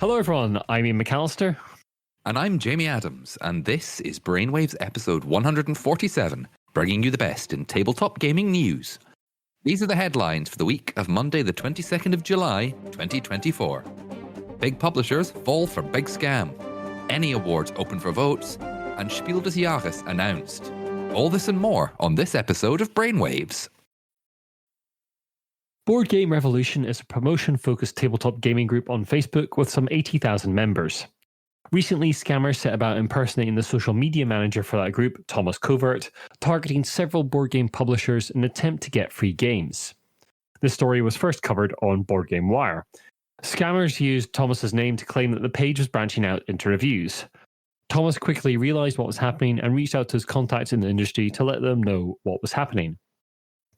Hello everyone, I'm Ian McAllister. And I'm Jamie Adams, and this is Brainwaves episode 147, bringing you the best in tabletop gaming news. These are the headlines for the week of Monday the 22nd of July, 2024. Big publishers fall for big scam. Ennie Awards open for votes, and Spiel des Jahres announced. All this and more on this episode of Brainwaves. Board Game Revolution is a promotion-focused tabletop gaming group on Facebook with some 80,000 members. Recently, scammers set about impersonating the social media manager for that group, Thomas Covert, targeting several board game publishers in an attempt to get free games. This story was first covered on Board Game Wire. Scammers used Thomas's name to claim that the page was branching out into reviews. Thomas quickly realized what was happening and reached out to his contacts in the industry to let them know what was happening.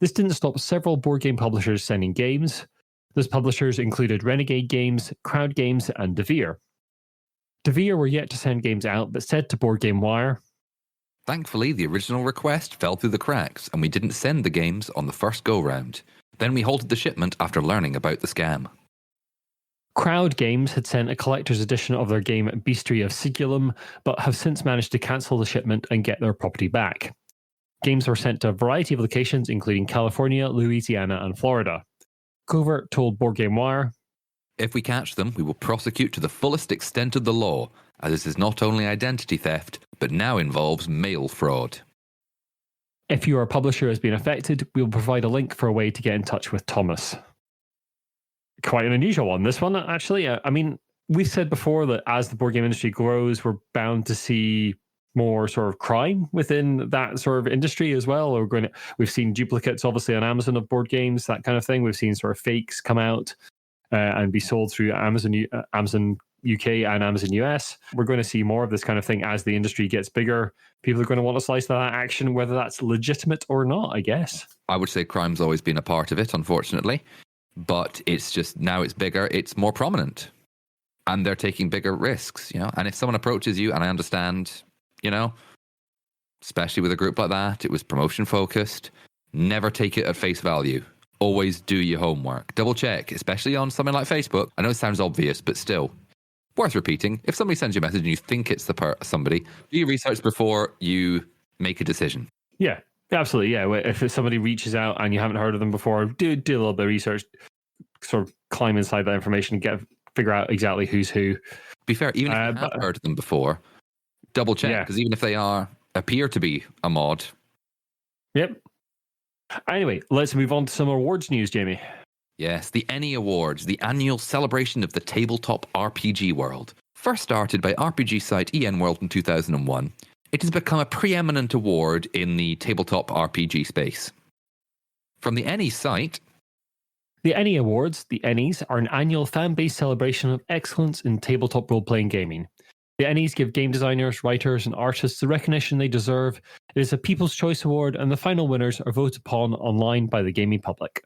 This didn't stop several board game publishers sending games. Those publishers included Renegade Games, Crowd Games, and Devere. Devere were yet to send games out, but said to Board Game Wire, Thankfully, the original request fell through the cracks, and we didn't send the games on the first go-round. Then we halted the shipment after learning about the scam. Crowd Games had sent a collector's edition of their game Beastry of Sigilum, but have since managed to cancel the shipment and get their property back. Games were sent to a variety of locations, including California, Louisiana, and Florida. Covert told Board Game Wire, If we catch them, we will prosecute to the fullest extent of the law, as this is not only identity theft, but now involves mail fraud. If your publisher has been affected, we will provide a link for a way to get in touch with Thomas. Quite an unusual one, this one, actually. I mean, we've said before that as the board game industry grows, we're bound to see more sort of crime within that sort of industry as well. We've seen duplicates, obviously, on Amazon of board games, that kind of thing. We've seen sort of fakes come out and be sold through Amazon UK and Amazon US. We're going to see more of this kind of thing as the industry gets bigger. People are going to want to slice of that action, whether that's legitimate or not, I guess. I would say crime's always been a part of it, unfortunately. But it's just, now it's bigger, it's more prominent. And they're taking bigger risks, you know. And if someone approaches you, and I understand, you know, especially with a group like that, it was promotion focused, never take it at face value. Always do your homework. Double check, especially on something like Facebook. I know it sounds obvious, but still, worth repeating. If somebody sends you a message and you think it's somebody, do your research before you make a decision. Yeah, absolutely. Yeah, if somebody reaches out and you haven't heard of them before, do a little bit of research, sort of climb inside that information and figure out exactly who's who. Be fair, even if you have heard of them before, double check, because even if they appear to be a mod. Yep. Anyway, let's move on to some awards news, Jamie. Yes, the Ennie Awards, the annual celebration of the tabletop RPG world. First started by RPG site EN World in 2001, it has become a preeminent award in the tabletop RPG space. From the Ennie site, the Ennie Awards, the Ennies, are an annual fan-based celebration of excellence in tabletop role-playing gaming. The Ennies give game designers, writers, and artists the recognition they deserve. It is a People's Choice Award, and the final winners are voted upon online by the gaming public.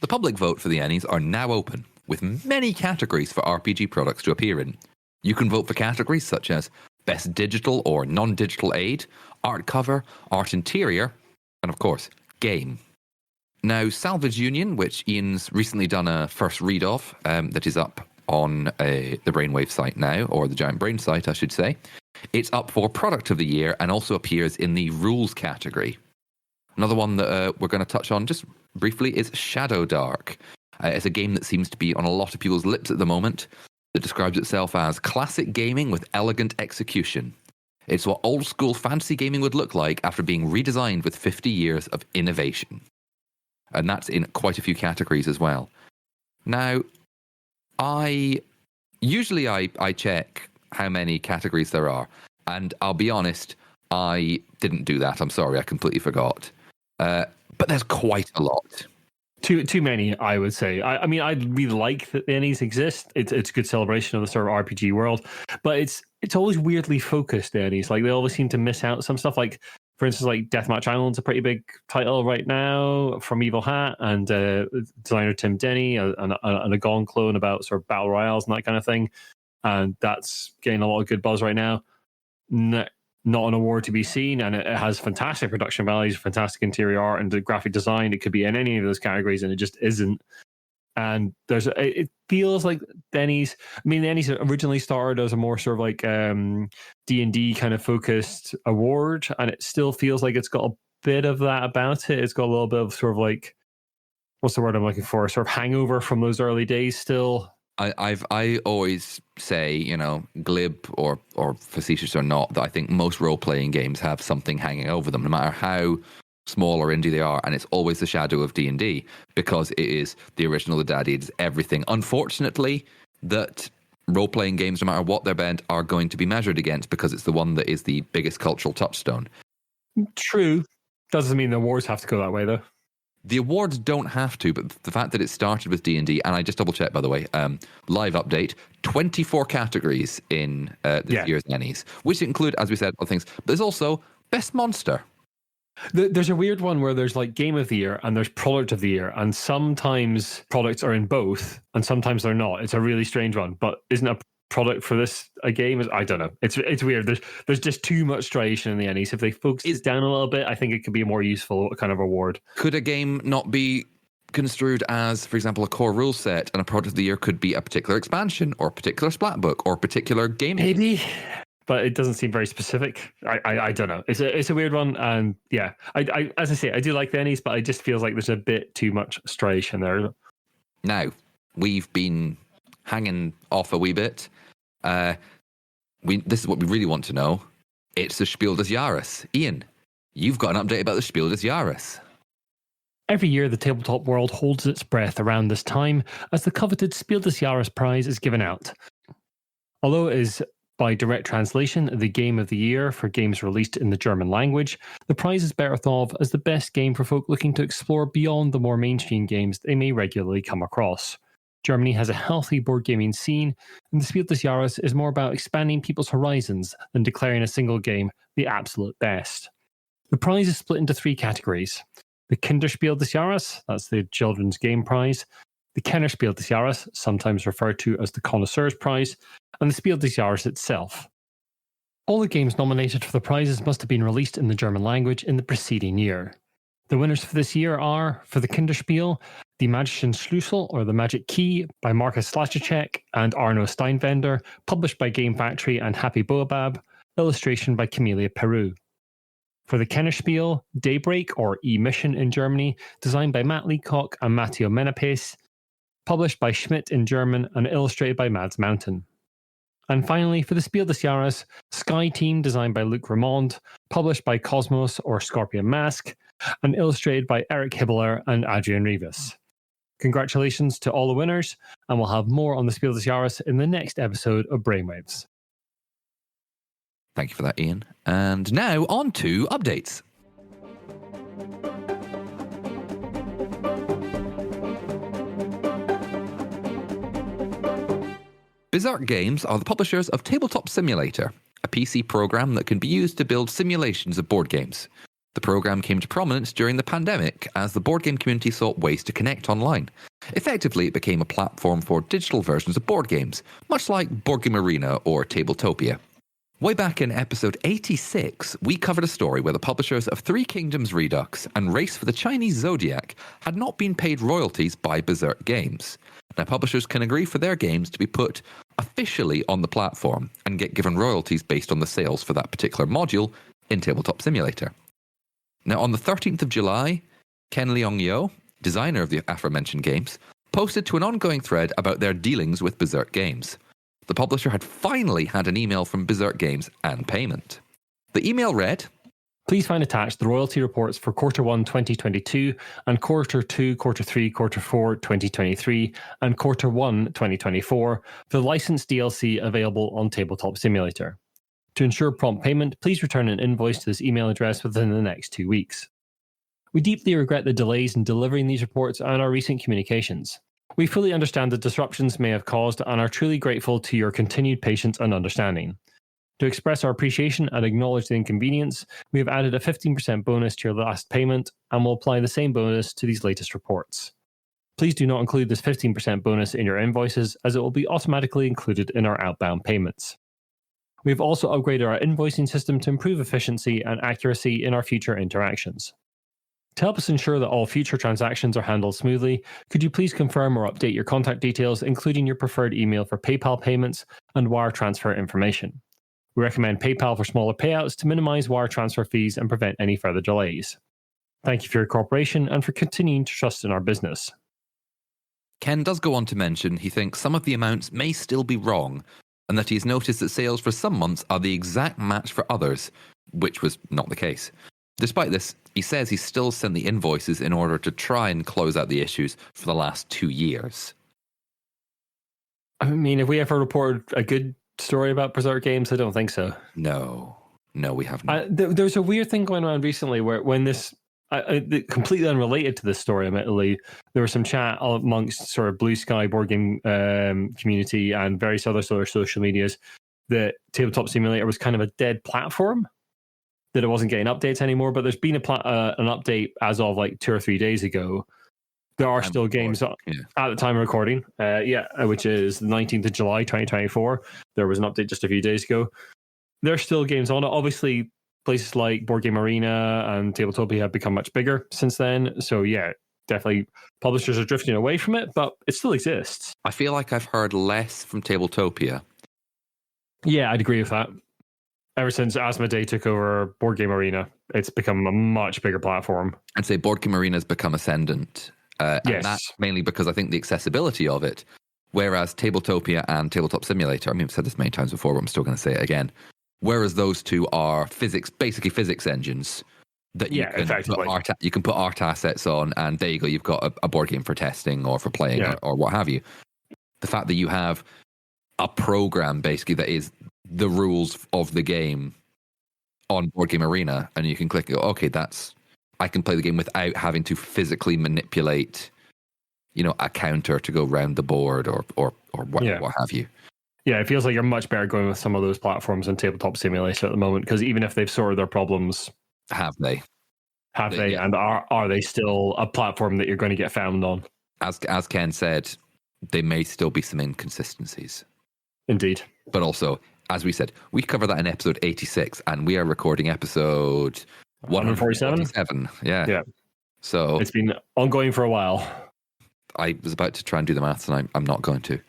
The public vote for the Ennies are now open, with many categories for RPG products to appear in. You can vote for categories such as Best Digital or Non-Digital Aid, Art Cover, Art Interior, and of course, Game. Now, Salvage Union, which Ian's recently done a first read of, that is up on the Brainwave site now, or the Giant Brain site, I should say. It's up for Product of the Year and also appears in the Rules category. Another one that we're going to touch on just briefly is Shadow Dark. It's a game that seems to be on a lot of people's lips at the moment that describes itself as classic gaming with elegant execution. It's what old school fantasy gaming would look like after being redesigned with 50 years of innovation. And that's in quite a few categories as well. Now, I check how many categories there are, and I'll be honest, I didn't do that. I'm sorry, I completely forgot. But there's quite a lot. Too many, I would say. I mean, I really like that the Ennies exist. It's a good celebration of the sort of RPG world, but it's always weirdly focused, the Ennies. Like, they always seem to miss out some stuff. Like, for instance, like Deathmatch Island's a pretty big title right now from Evil Hat and designer Tim Denny, and a Gone clone about sort of battle royales and that kind of thing. And that's getting a lot of good buzz right now. Not an award to be seen, and it has fantastic production values, fantastic interior art and graphic design. It could be in any of those categories, and it just isn't. and it feels like the Ennies originally started as a more sort of like D&D kind of focused award, and it still feels like it's got a bit of that about it. It's got a little bit of sort of like, what's the word I'm looking for? Sort of hangover from those early days still. I always say, glib or facetious or not, that I think most role-playing games have something hanging over them, no matter how small or indie they are, and it's always the shadow of D&D, because it is the original, the daddy, it's everything. Unfortunately, that role-playing games, no matter what their bent, are going to be measured against, because it's the one that is the biggest cultural touchstone. True. Doesn't mean the awards have to go that way, though. The awards don't have to, but the fact that it started with D&D, and I just double-checked, by the way, live update, 24 categories in this year's Ennies, which include, as we said, other things. But there's also Best Monster. There's a weird one where there's like Game of the Year and there's Product of the Year, and sometimes products are in both and sometimes they're not. It's a really strange one, but isn't a product for this a game? I don't know. It's weird. There's just too much striation in the Ennies. If they focus it down a little bit, I think it could be a more useful kind of award. Could a game not be construed as, for example, a core rule set, and a Product of the Year could be a particular expansion or a particular splat book or a particular game? Maybe. But it doesn't seem very specific. I don't know. It's a weird one, and yeah, I as I say, I do like the Ennies, but it just feels like there's a bit too much striation there. Now, we've been hanging off a wee bit. This is what we really want to know. It's the Spiel des Jahres. Ian, you've got an update about the Spiel des Jahres. Every year, the tabletop world holds its breath around this time as the coveted Spiel des Jahres prize is given out. Although it is by direct translation the Game of the Year for games released in the German language, the prize is better thought of as the best game for folk looking to explore beyond the more mainstream games they may regularly come across. Germany has a healthy board gaming scene, and the Spiel des Jahres is more about expanding people's horizons than declaring a single game the absolute best. The prize is split into 3 categories. The Kinderspiel des Jahres, that's the children's game prize, the Kennerspiel des Jahres, sometimes referred to as the Connoisseur's Prize, and the Spiel des Jahres itself. All the games nominated for the prizes must have been released in the German language in the preceding year. The winners for this year are, for the Kinderspiel, Die Magischen Schlüssel, or The Magic Key, by Markus Slajicek and Arno Steinwender, published by Game Factory and Happy Boabab, illustration by Camellia Peru. For the Kennerspiel, Daybreak, or E-Mission in Germany, designed by Matt Leacock and Matteo Menapes, published by Schmidt in German and illustrated by Mads Mountain. And finally, for the Spiel des Jahres, Sky Team, designed by Luc Remond, published by Cosmos or Scorpion Mask, and illustrated by Eric Hibbeler and Adrian Rivas. Congratulations to all the winners, and we'll have more on the Spiel des Jahres in the next episode of Brainwaves. Thank you for that, Ian. And now on to updates. Berserk Games are the publishers of Tabletop Simulator, a PC program that can be used to build simulations of board games. The program came to prominence during the pandemic as the board game community sought ways to connect online. Effectively, it became a platform for digital versions of board games, much like Board Game Arena or Tabletopia. Way back in episode 86, we covered a story where the publishers of Three Kingdoms Redux and Race for the Chinese Zodiac had not been paid royalties by Berserk Games. Now, publishers can agree for their games to be put officially on the platform and get given royalties based on the sales for that particular module in Tabletop Simulator. Now, on the 13th of July, Ken Leong-Yo, designer of the aforementioned games, posted to an ongoing thread about their dealings with Berserk Games. The publisher had finally had an email from Berserk Games and payment. The email read, Please find attached the royalty reports for Quarter 1 2022 and Quarter 2, Quarter 3, Quarter 4 2023 and Quarter 1 2024 for the licensed DLC available on Tabletop Simulator. To ensure prompt payment, please return an invoice to this email address within the next 2 weeks. We deeply regret the delays in delivering these reports and our recent communications. We fully understand the disruptions may have caused and are truly grateful to your continued patience and understanding. To express our appreciation and acknowledge the inconvenience, we have added a 15% bonus to your last payment and will apply the same bonus to these latest reports. Please do not include this 15% bonus in your invoices, as it will be automatically included in our outbound payments. We have also upgraded our invoicing system to improve efficiency and accuracy in our future interactions. To help us ensure that all future transactions are handled smoothly, could you please confirm or update your contact details, including your preferred email for PayPal payments and wire transfer information? We recommend PayPal for smaller payouts to minimize wire transfer fees and prevent any further delays. Thank you for your cooperation and for continuing to trust in our business. Ken does go on to mention he thinks some of the amounts may still be wrong, and that he's noticed that sales for some months are the exact match for others, which was not the case. Despite this, he says he's still sent the invoices in order to try and close out the issues for the last 2 years. I mean, have we ever reported a good story about Berserk games? I don't think so. No, we have not. There's a weird thing going around recently where when this, completely unrelated to this story, admittedly, there was some chat amongst sort of Blue Sky board game community and various other sort of social medias that Tabletop Simulator was kind of a dead platform, that it wasn't getting updates anymore. But there's been an update as of like 2 or 3 days ago. There are still games at the time of recording, which is the 19th of July, 2024. There was an update just a few days ago. There's still games on it. Obviously, places like Board Game Arena and Tabletopia have become much bigger since then. So yeah, definitely publishers are drifting away from it, but it still exists. I feel like I've heard less from Tabletopia. Yeah, I'd agree with that. Ever since Asmodee took over Board Game Arena, it's become a much bigger platform. I'd say Board Game Arena has become ascendant. Yes. And that's mainly because I think the accessibility of it, whereas Tabletopia and Tabletop Simulator, I mean, I've said this many times before, but I'm still going to say it again, whereas those two are basically physics engines that you can put art assets on, and there you go, you've got a board game for testing or for playing or what have you. The fact that you have a program basically that is the rules of the game on Board Game Arena, and you can click, okay, I can play the game without having to physically manipulate, a counter to go around the board or what have you. Yeah, it feels like you're much better going with some of those platforms than Tabletop Simulator at the moment, because even if they've sorted their problems, have they? Yeah. And are they still a platform that you're going to get found on? As Ken said, there may still be some inconsistencies. Indeed. But also, as we said, we covered that in episode 86, and we are recording episode 147. Yeah. So it's been ongoing for a while. I was about to try and do the maths, and I'm not going to.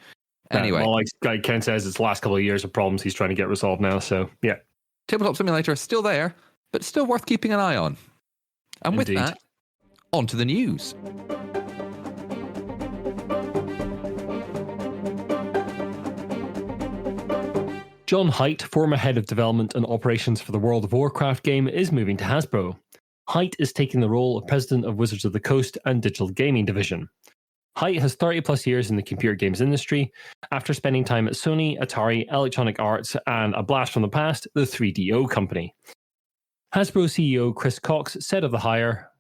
Anyway, like Ken says, it's the last couple of years of problems he's trying to get resolved now. So yeah, Tabletop Simulator is still there, but still worth keeping an eye on. And Indeed. With that, on to the news. John Haidt, former head of development and operations for the World of Warcraft game, is moving to Hasbro. Haidt is taking the role of president of Wizards of the Coast and Digital Gaming Division. Haidt has 30 plus years in the computer games industry after spending time at Sony, Atari, Electronic Arts, and a blast from the past, the 3DO company. Hasbro CEO Chris Cox said of the hire,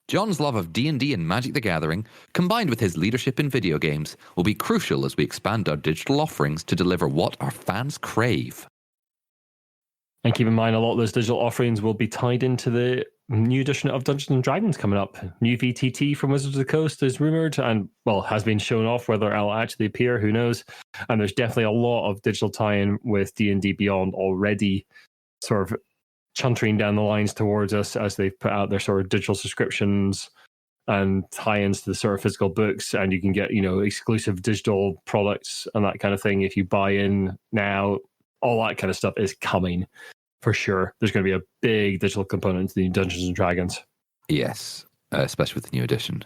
John's love of D&D and Magic the Gathering, combined with his leadership in video games, will be crucial as we expand our digital offerings to deliver what our fans crave. And keep in mind, a lot of those digital offerings will be tied into the new edition of Dungeons & Dragons coming up. New VTT from Wizards of the Coast is rumoured and, has been shown off. Whether it'll actually appear, who knows? And there's definitely a lot of digital tie-in with D&D Beyond already sort of chuntering down the lines towards us as they've put out their sort of digital subscriptions and tie-ins to the sort of physical books, and you can get, exclusive digital products and that kind of thing if you buy in now. All that kind of stuff is coming for sure. There's going to be a big digital component to the Dungeons and Dragons. Yes, especially with the new edition.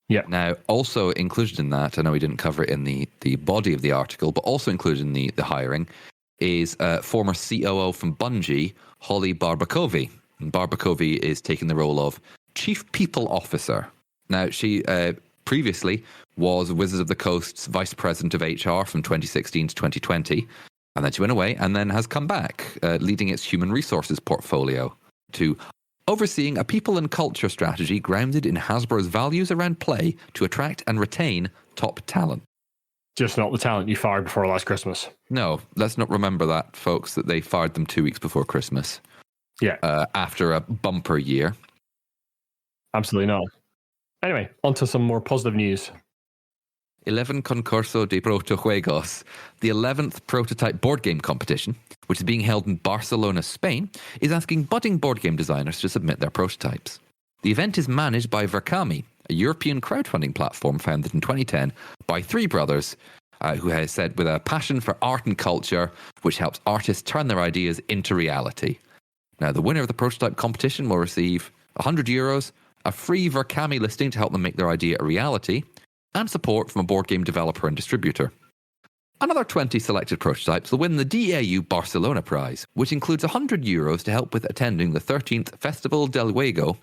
Yeah. Now, also included in that, I know we didn't cover it in the body of the article, but also included in the hiring is former COO from Bungie, Holly Barbakovi. And Barbakovi is taking the role of Chief People Officer. Now, she previously was Wizards of the Coast's Vice President of HR from 2016 to 2020. And then she went away and then has come back, leading its human resources portfolio to overseeing a people and culture strategy grounded in Hasbro's values around play to attract and retain top talent. Just not the talent you fired before last Christmas. No, let's not remember that, folks, that they fired them 2 weeks before Christmas. Yeah. After a bumper year. Absolutely not. Anyway, on to some more positive news. 11 Concurso de Protojuegos, the 11th prototype board game competition, which is being held in Barcelona, Spain, is asking budding board game designers to submit their prototypes. The event is managed by Verkami, a European crowdfunding platform founded in 2010 by three brothers who has said with a passion for art and culture, which helps artists turn their ideas into reality. Now, the winner of the prototype competition will receive €100, a free Verkami listing to help them make their idea a reality, and support from a board game developer and distributor. Another 20 selected prototypes will win the DAU Barcelona prize, which includes €100 to help with attending the 13th Festival del Juego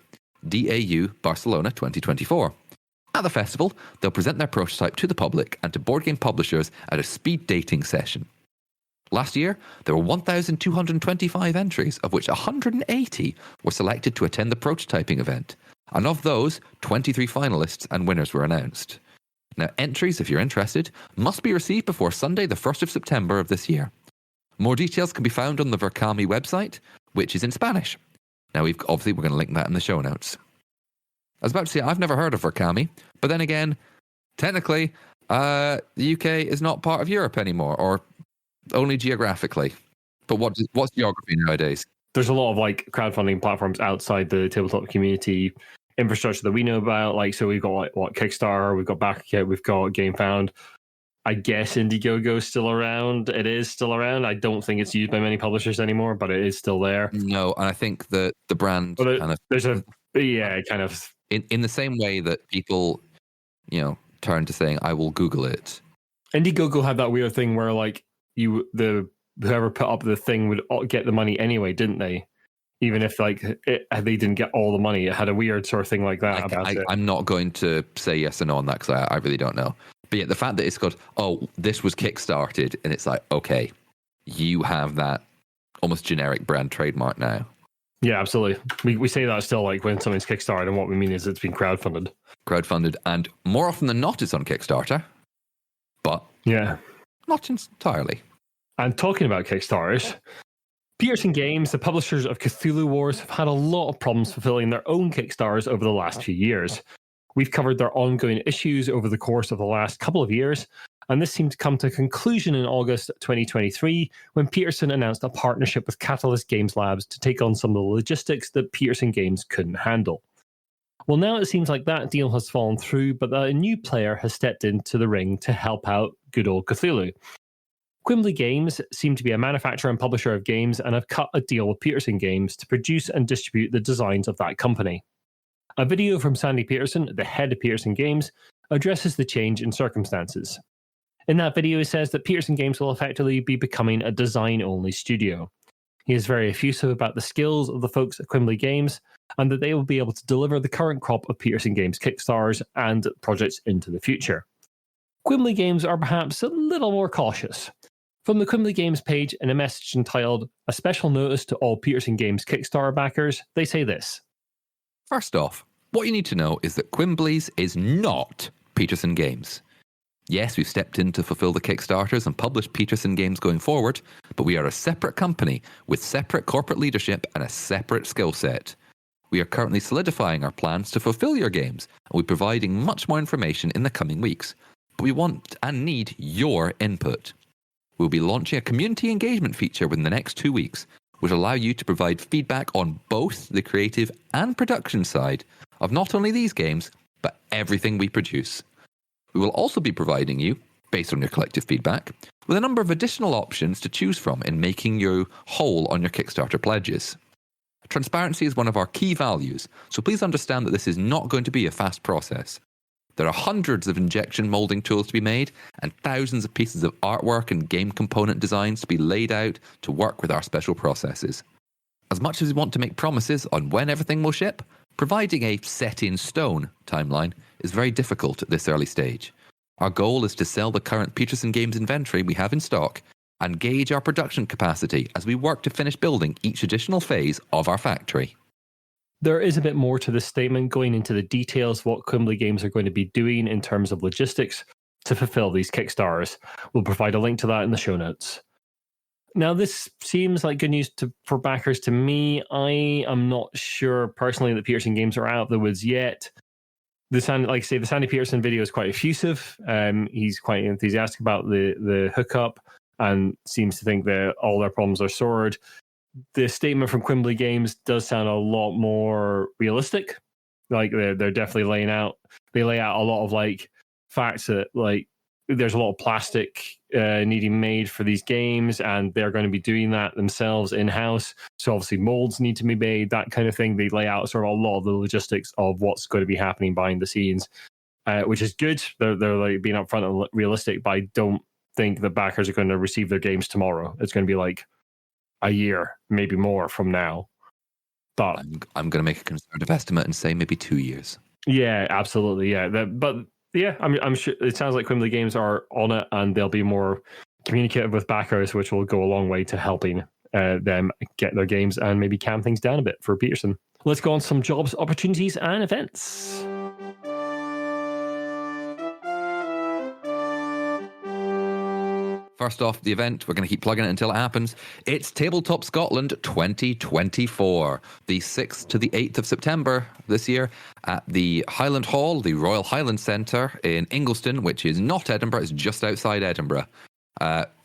DAU Barcelona 2024. At the festival, they'll present their prototype to the public and to board game publishers at a speed dating session. Last year, there were 1,225 entries, of which 180 were selected to attend the prototyping event. And of those, 23 finalists and winners were announced. Now, entries, if you're interested, must be received before Sunday, the 1st of September of this year. More details can be found on the Verkami website, which is in Spanish. Now, we're going to link that in the show notes. I was about to say, I've never heard of Verkami, but then again, technically, the UK is not part of Europe anymore, or only geographically. But what's geography nowadays? There's a lot of like crowdfunding platforms outside the tabletop community infrastructure that we know about. Like, so we've got Kickstarter, we've got Backkit, we've got GameFound. I guess Indiegogo is still around. It is still around. I don't think it's used by many publishers anymore, but it is still there. No, and I think that the brand in the same way that people, turn to saying, "I will Google it." Indiegogo had that weird thing where like whoever put up the thing would get the money anyway, didn't they? Even if they didn't get all the money, it had a weird sort of thing like that I'm not going to say yes or no on that because I really don't know. But yeah, the fact that it's got, this was kickstarted, and it's like, okay, you have that almost generic brand trademark now. Yeah, absolutely. We say that still, like when something's kickstarted, and what we mean is it's been crowdfunded. And more often than not, it's on Kickstarter. But yeah, not entirely. And talking about Kickstarters, Petersen Games, the publishers of Cthulhu Wars, have had a lot of problems fulfilling their own Kickstarters over the last few years. We've covered their ongoing issues over the course of the last couple of years, and this seemed to come to a conclusion in August 2023 when Petersen announced a partnership with Catalyst Games Labs to take on some of the logistics that Petersen Games couldn't handle. Well, now it seems like that deal has fallen through, but that a new player has stepped into the ring to help out good old Cthulhu. Quimbley Games seem to be a manufacturer and publisher of games and have cut a deal with Petersen Games to produce and distribute the designs of that company. A video from Sandy Petersen, the head of Petersen Games, addresses the change in circumstances. In that video, he says that Petersen Games will effectively be becoming a design-only studio. He is very effusive about the skills of the folks at Quimbley Games and that they will be able to deliver the current crop of Petersen Games Kickstarters and projects into the future. Quimbley Games are perhaps a little more cautious. From the Quimbley Games page in a message entitled "A Special Notice to All Petersen Games Kickstarter Backers," they say this. First off, what you need to know is that Quimbley's is not Petersen Games. Yes, we've stepped in to fulfill the Kickstarters and publish Petersen Games going forward, but we are a separate company with separate corporate leadership and a separate skill set. We are currently solidifying our plans to fulfill your games, and we'll be providing much more information in the coming weeks. But we want and need your input. We'll be launching a community engagement feature within the next 2 weeks, which will allow you to provide feedback on both the creative and production side of not only these games, but everything we produce. We will also be providing you, based on your collective feedback, with a number of additional options to choose from in making you whole on your Kickstarter pledges. Transparency is one of our key values, so please understand that this is not going to be a fast process. There are hundreds of injection molding tools to be made and thousands of pieces of artwork and game component designs to be laid out to work with our special processes. As much as we want to make promises on when everything will ship, providing a set-in-stone timeline is very difficult at this early stage. Our goal is to sell the current Petersen Games inventory we have in stock and gauge our production capacity as we work to finish building each additional phase of our factory. There is a bit more to this statement going into the details of what Quimbley Games are going to be doing in terms of logistics to fulfill these Kickstarters. We'll provide a link to that in the show notes. Now, this seems like good news for backers to me. I am not sure personally that Petersen Games are out of the woods yet. The Sandy Petersen video is quite effusive. He's quite enthusiastic about the hookup and seems to think that all their problems are sorted. The statement from Quimbley Games does sound a lot more realistic. Like they're definitely they lay out a lot of like facts that like there's a lot of plastic needing made for these games, and they're going to be doing that themselves in-house. So obviously molds need to be made, that kind of thing. They lay out sort of a lot of the logistics of what's going to be happening behind the scenes, which is good. They're like being upfront and realistic, but I don't think the backers are going to receive their games tomorrow. It's going to be like a year, maybe more from now. But I'm going to make a conservative estimate and say maybe 2 years. Yeah, absolutely. Yeah, I'm sure it sounds like Quimbley Games are on it, and they'll be more communicative with backers, which will go a long way to helping them get their games and maybe calm things down a bit for Petersen. Let's go on to some jobs, opportunities, and events. First off, the event, we're going to keep plugging it until it happens. It's Tabletop Scotland 2024, the 6th to the 8th of September this year at the Highland Hall, the Royal Highland Centre in Ingliston, which is not Edinburgh, it's just outside Edinburgh.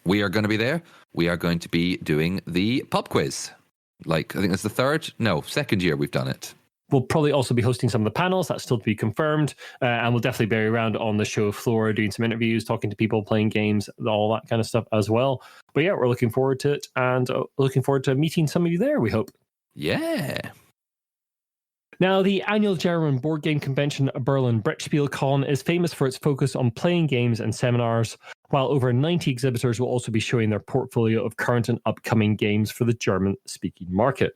We are going to be there. We are going to be doing the pub quiz. Like, I think it's the second year we've done it. We'll probably also be hosting some of the panels. That's still to be confirmed. And we'll definitely be around on the show floor, doing some interviews, talking to people, playing games, all that kind of stuff as well. But yeah, we're looking forward to it, and looking forward to meeting some of you there, we hope. Yeah. Now, the annual German board game convention, Berlin Brettspiel Con, is famous for its focus on playing games and seminars, while over 90 exhibitors will also be showing their portfolio of current and upcoming games for the German-speaking market.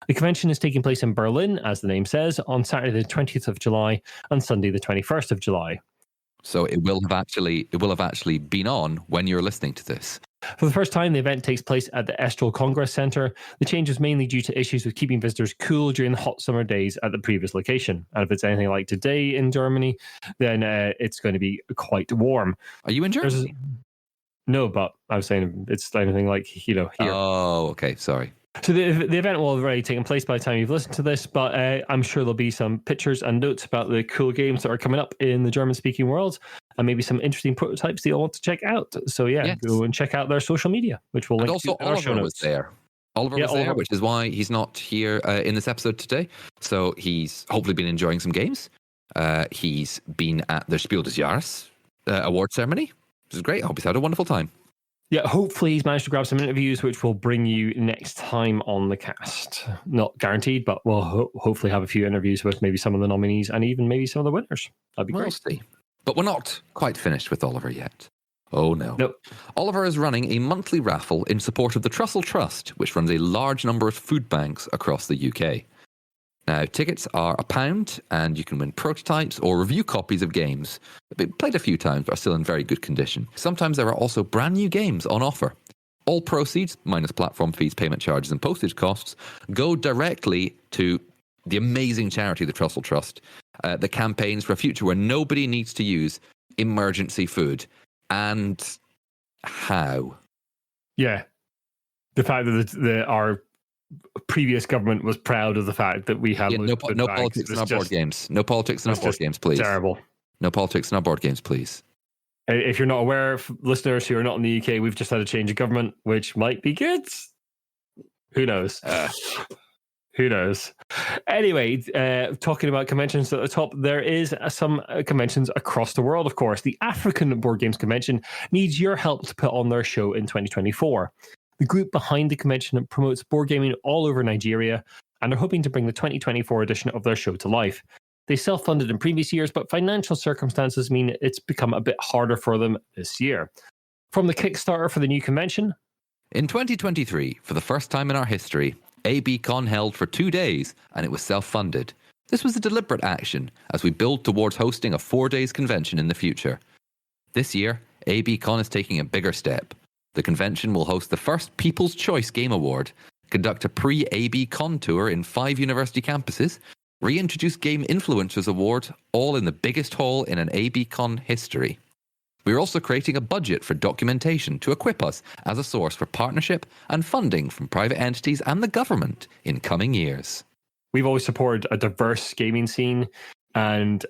The convention is taking place in Berlin, as the name says, on Saturday the 20th of July and Sunday the 21st of July. So it will have actually been on when you're listening to this. For the first time, the event takes place at the Estrel Congress Centre. The change is mainly due to issues with keeping visitors cool during the hot summer days at the previous location. And if it's anything like today in Germany, then it's going to be quite warm. Are you in Germany? No, but I was saying it's anything like, here. Oh, okay. Sorry. So the event will have already taken place by the time you've listened to this, but I'm sure there'll be some pictures and notes about the cool games that are coming up in the German-speaking world, and maybe some interesting prototypes that you'll want to check out. So Go and check out their social media, which will link to our show notes. Was there. Oliver was there, which is why he's not here in this episode today. So he's hopefully been enjoying some games. He's been at the Spiel des Jahres award ceremony, which is great. I hope he's had a wonderful time. Yeah, hopefully he's managed to grab some interviews, which will bring you next time on the cast. Not guaranteed, but we'll hopefully have a few interviews with maybe some of the nominees and even maybe some of the winners. That'd be great. We'll see. But we're not quite finished with Oliver yet. Oh, no. Nope. Oliver is running a monthly raffle in support of the Trussell Trust, which runs a large number of food banks across the UK. Now, tickets are £1, and you can win prototypes or review copies of games. They've been played a few times, but are still in very good condition. Sometimes there are also brand new games on offer. All proceeds, minus platform fees, payment charges, and postage costs, go directly to the amazing charity, the Trussell Trust, that campaigns for a future where nobody needs to use emergency food. And how? Yeah. The fact that our previous government was proud of the fact that we had no politics in our board games. No politics in our board games, please. Terrible. No politics in our board games, please. If you're not aware, listeners who are not in the UK, we've just had a change of government, which might be good. Who knows? Who knows? Anyway, talking about conventions at the top, there is some conventions across the world, of course. The African Board Games Convention needs your help to put on their show in 2024. The group behind the convention promotes board gaming all over Nigeria and are hoping to bring the 2024 edition of their show to life. They self-funded in previous years, but financial circumstances mean it's become a bit harder for them this year. From the Kickstarter for the new convention. In 2023, for the first time in our history, AB Con held for 2 days and it was self-funded. This was a deliberate action as we build towards hosting a 4 days convention in the future. This year, AB Con is taking a bigger step. The convention will host the first People's Choice Game Award, conduct a pre-AB Con tour in 5 university campuses, reintroduce Game Influencers Award, all in the biggest hall in an AB Con history. We're also creating a budget for documentation to equip us as a source for partnership and funding from private entities and the government in coming years. We've always supported a diverse gaming scene, and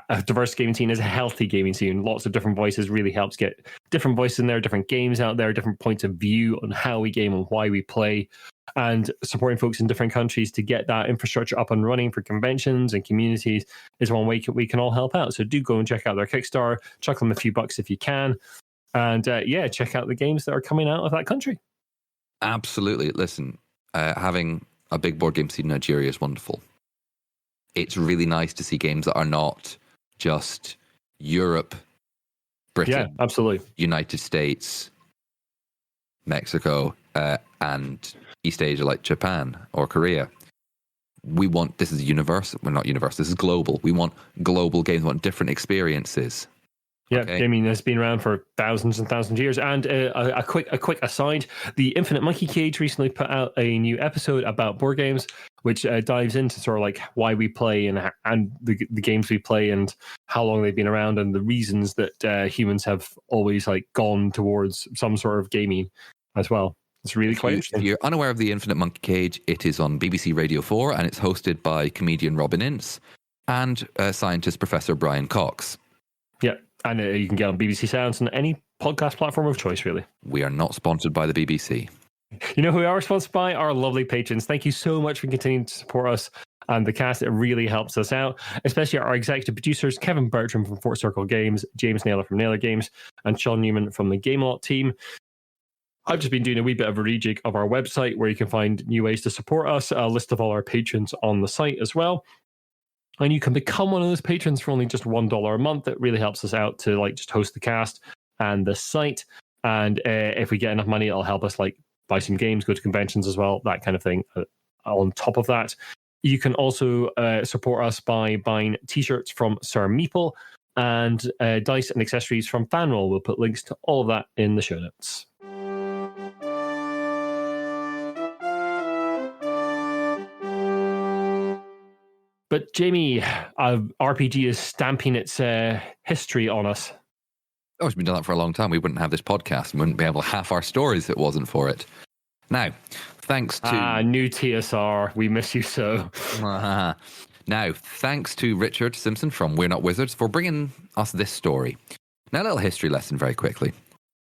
a diverse gaming scene is a healthy gaming scene. Lots of different voices really helps get different voices in there, different games out there, different points of view on how we game and why we play, and supporting folks in different countries to get that infrastructure up and running for conventions and communities is one way we can all help out. So do go and check out their Kickstarter, chuck them a few bucks if you can, and check out the games that are coming out of that country. Absolutely. Listen, having a big board game scene in Nigeria is wonderful. It's really nice to see games that are not just Europe, Britain, absolutely, United States, Mexico, and East Asia like Japan or Korea. This is universal. Well, not universal. This is global. We want global games. We want different experiences. Yeah, gaming has been around for thousands and thousands of years. And a quick aside: the Infinite Monkey Cage recently put out a new episode about board games, which dives into sort of like why we play and the games we play and how long they've been around and the reasons that humans have always like gone towards some sort of gaming as well. It's really quite interesting. If you're unaware of the Infinite Monkey Cage, it is on BBC Radio 4 and it's hosted by comedian Robin Ince and scientist Professor Brian Cox. Yeah. And you can get on BBC Sounds and any podcast platform of choice, really. We are not sponsored by the BBC. You know who we are sponsored by? Our lovely patrons. Thank you so much for continuing to support us and the cast. It really helps us out, especially our executive producers, Kevin Bertram from Fort Circle Games, James Naylor from Naylor Games, and Shaun Newman from the Gamelot team. I've just been doing a wee bit of a rejig of our website where you can find new ways to support us, a list of all our patrons on the site as well. And you can become one of those patrons for only just $1 a month. It really helps us out to like just host the cast and the site. And if we get enough money, it'll help us like buy some games, go to conventions as well, that kind of thing. On top of that, you can also support us by buying t-shirts from Sir Meeple and dice and accessories from Fanroll. We'll put links to all of that in the show notes. But Jamie, RPG is stamping its history on us. Oh, it's been doing that for a long time. We wouldn't have this podcast. We wouldn't be able to half our stories if it wasn't for it. Now, thanks to... new TSR. We miss you so. Now, thanks to Richard Simpson from We're Not Wizards for bringing us this story. Now, a little history lesson very quickly.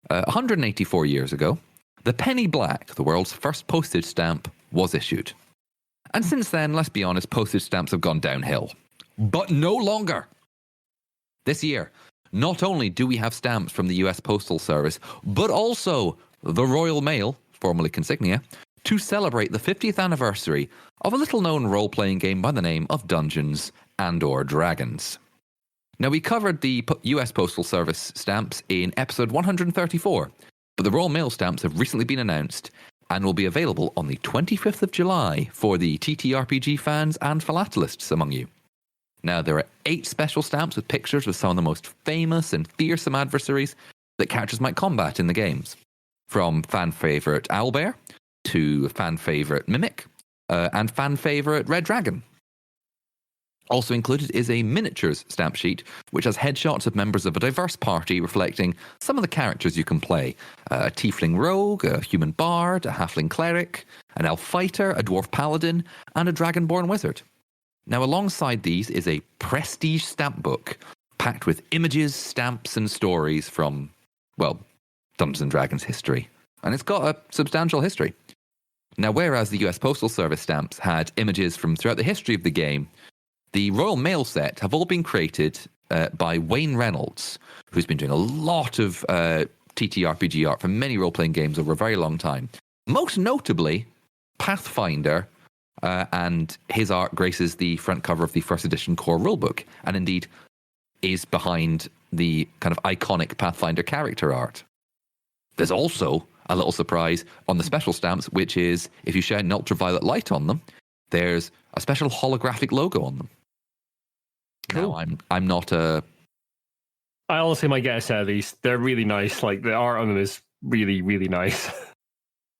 184 years ago, the penny black, the world's first postage stamp, was issued. And since then, let's be honest, postage stamps have gone downhill. But no longer. This year, not only do we have stamps from the US Postal Service, but also the Royal Mail, formerly Consignia, to celebrate the 50th anniversary of a little-known role-playing game by the name of Dungeons and/or Dragons. Now, we covered the US Postal Service stamps in episode 134, but the Royal Mail stamps have recently been announced and will be available on the 25th of July for the TTRPG fans and philatelists among you. Now, there are 8 special stamps with pictures of some of the most famous and fearsome adversaries that characters might combat in the games. From fan-favourite Owlbear to fan-favourite Mimic and fan-favourite Red Dragon. Also included is a miniatures stamp sheet, which has headshots of members of a diverse party reflecting some of the characters you can play. A tiefling rogue, a human bard, a halfling cleric, an elf fighter, a dwarf paladin, and a dragonborn wizard. Now, alongside these is a prestige stamp book packed with images, stamps, and stories from, well, Dungeons and Dragons history. And it's got a substantial history. Now, whereas the US Postal Service stamps had images from throughout the history of the game, the Royal Mail set have all been created by Wayne Reynolds, who's been doing a lot of TTRPG art for many role-playing games over a very long time. Most notably, Pathfinder, and his art graces the front cover of the first edition core rulebook, and indeed is behind the kind of iconic Pathfinder character art. There's also a little surprise on the special stamps, which is if you shine an ultraviolet light on them, there's a special holographic logo on them. Cool. Now, I'm not a... I honestly might get a set of these. They're really nice. Like, the art on them is really, really nice.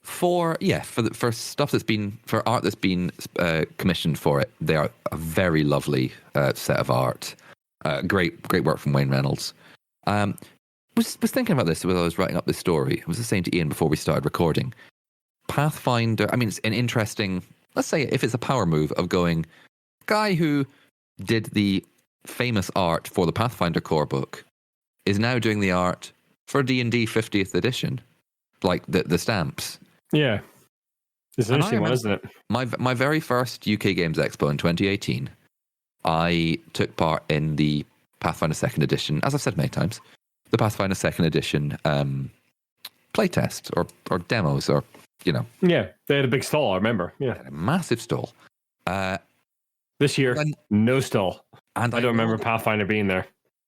For stuff that's been... For art that's been commissioned for it, they are a very lovely set of art. Great work from Wayne Reynolds. Was thinking about this when I was writing up this story. I was saying to Ian before we started recording. Pathfinder, I mean, it's an interesting... Let's say if it's a power move of going, guy who did the famous art for the Pathfinder core book is now doing the art for D&D 50th edition, like the stamps. Yeah. It's an interesting one, isn't it? My very first UK Games Expo in 2018, I took part in the Pathfinder 2nd edition, as I've said many times, the Pathfinder 2nd edition playtest or demos or, Yeah, they had a big stall, I remember. Yeah. a massive stall. This year, no stall. And I don't remember Pathfinder being there.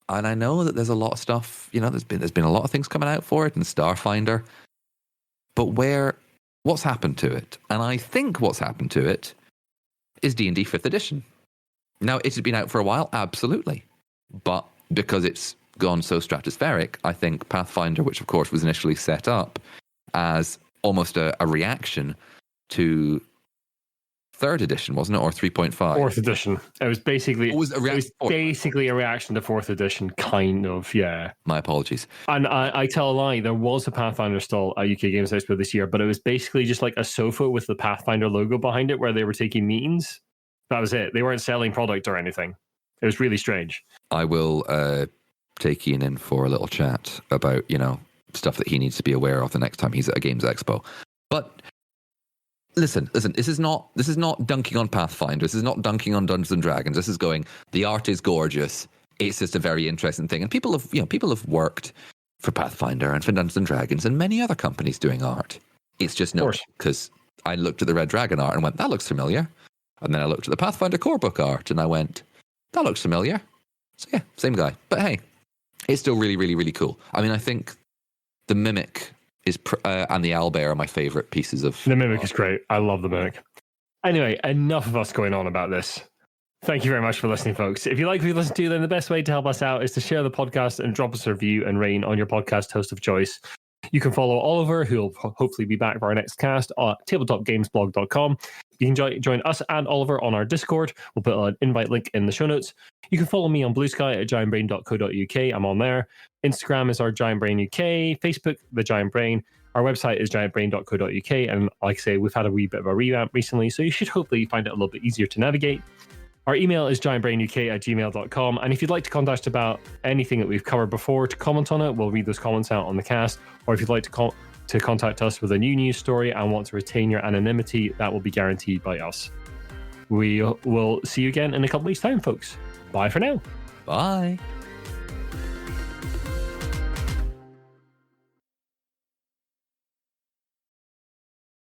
And I know that there's a lot of stuff, there's been a lot of things coming out for it and Starfinder. But what's happened to it? And I think what's happened to it is D&D 5th edition. Now, it has been out for a while, absolutely. But because it's gone so stratospheric, I think Pathfinder, which of course was initially set up as almost a reaction to 3rd edition, wasn't it? Or 3.5? 4th edition. It was basically a reaction to 4th edition, kind of, yeah. My apologies. And I tell a lie, there was a Pathfinder stall at UK Games Expo this year, but it was basically just like a sofa with the Pathfinder logo behind it where they were taking meetings. That was it. They weren't selling product or anything. It was really strange. I will take Ian in for a little chat about, stuff that he needs to be aware of the next time he's at a Games Expo. But listen, this is not dunking on Pathfinder. This is not dunking on Dungeons and Dragons. This is going, the art is gorgeous. It's just a very interesting thing. And people have worked for Pathfinder and for Dungeons and Dragons and many other companies doing art. It's just no, because I looked at the Red Dragon art and went, that looks familiar. And then I looked at the Pathfinder core book art and I went, that looks familiar. So yeah, same guy. But hey, it's still really, really, really cool. I mean, I think the Mimic and the Owlbear are my favorite pieces of... The Mimic is great. I love the Mimic. Anyway, enough of us going on about this. Thank you very much for listening, folks. If you like what you listen to, then the best way to help us out is to share the podcast and drop us a review and rating on your podcast host of choice. You can follow Oliver, who will hopefully be back for our next cast, at tabletopgamesblog.com. You can join us and Oliver on our Discord. We'll put an invite link in the show notes. You can follow me on Blue Sky at giantbrain.co.uk. I'm on there. Instagram is our Giant Brain UK. Facebook, The Giant Brain. Our website is giantbrain.co.uk. And like I say, we've had a wee bit of a revamp recently, so you should hopefully find it a little bit easier to navigate. Our email is giantbrainuk@gmail.com. And if you'd like to contact us about anything that we've covered before, to comment on it, we'll read those comments out on the cast. Or if you'd like to contact us with a new news story and want to retain your anonymity, that will be guaranteed by us. We will see you again in a couple weeks' time, folks. Bye for now. Bye.